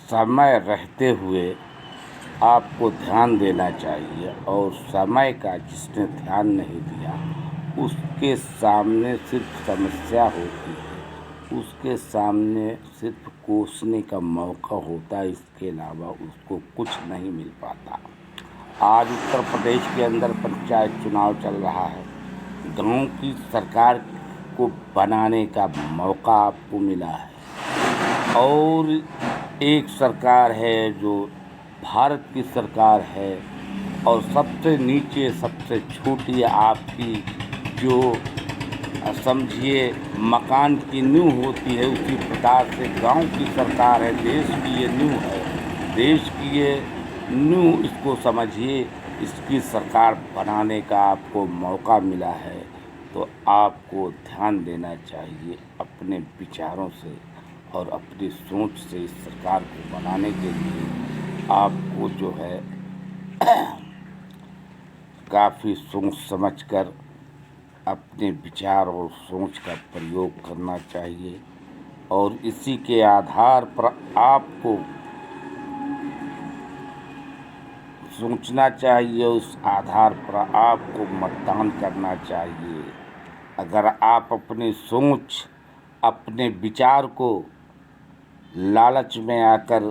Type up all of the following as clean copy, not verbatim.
समय रहते हुए आपको ध्यान देना चाहिए और समय का जिसने ध्यान नहीं दिया उसके सामने सिर्फ समस्या होती है, उसके सामने सिर्फ कोसने का मौका होता है, इसके अलावा उसको कुछ नहीं मिल पाता। आज उत्तर प्रदेश के अंदर पंचायत चुनाव चल रहा है। गांव की सरकार को बनाने का मौका आपको मिला है और एक सरकार है जो भारत की सरकार है और सबसे नीचे सबसे छोटी आपकी जो समझिए मकान की नींव होती है, उसी प्रकार से गांव की सरकार है, देश की ये नींव है, देश की ये नींव इसको समझिए, इसकी सरकार बनाने का आपको मौका मिला है तो आपको ध्यान देना चाहिए अपने विचारों से और अपनी सोच से इस सरकार को बनाने के लिए आपको जो है काफ़ी सोच समझकर अपने विचार और सोच का प्रयोग करना चाहिए और इसी के आधार पर आपको सोचना चाहिए, उस आधार पर आपको मतदान करना चाहिए। अगर आप अपनी सोच अपने विचार को लालच में आकर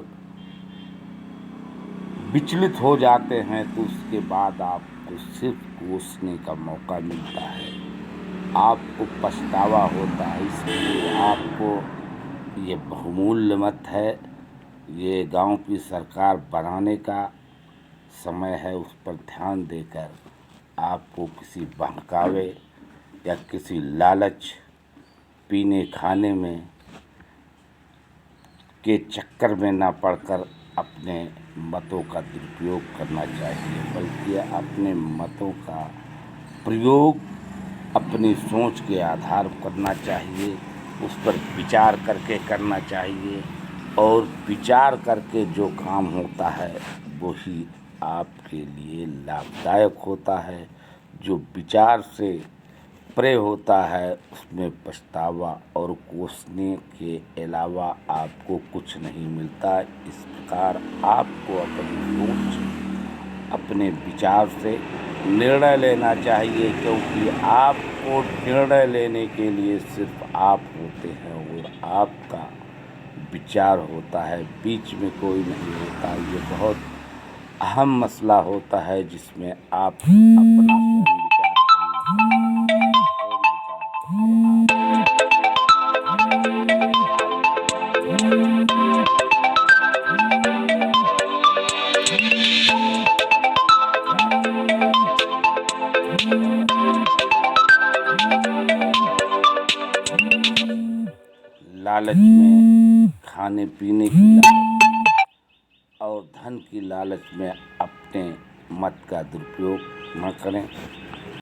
विचलित हो जाते हैं तो उसके बाद आपको सिर्फ कोसने का मौका मिलता है, आपको पछतावा होता है। इसलिए आपको ये बहुमूल्य मत है, ये गांव की सरकार बनाने का समय है, उस पर ध्यान देकर आपको किसी बहकावे या किसी लालच पीने खाने में के चक्कर में ना पड़कर अपने मतों का दुरुपयोग करना चाहिए, बल्कि अपने मतों का प्रयोग अपनी सोच के आधार पर करना चाहिए, उस पर विचार करके करना चाहिए और विचार करके जो काम होता है वही आपके लिए लाभदायक होता है। जो विचार से परे होता है उसमें पछतावा और कोसने के अलावा आपको कुछ नहीं मिलता। इस प्रकार आपको अपनी सोच अपने विचार से निर्णय लेना चाहिए, क्योंकि आपको निर्णय लेने के लिए सिर्फ आप होते हैं और आपका विचार होता है, बीच में कोई नहीं होता। ये बहुत अहम मसला होता है जिसमें आप अपना स्वयं विचार लालच में, खाने पीने की लालच और धन की लालच में अपने मत का दुरुपयोग न करें।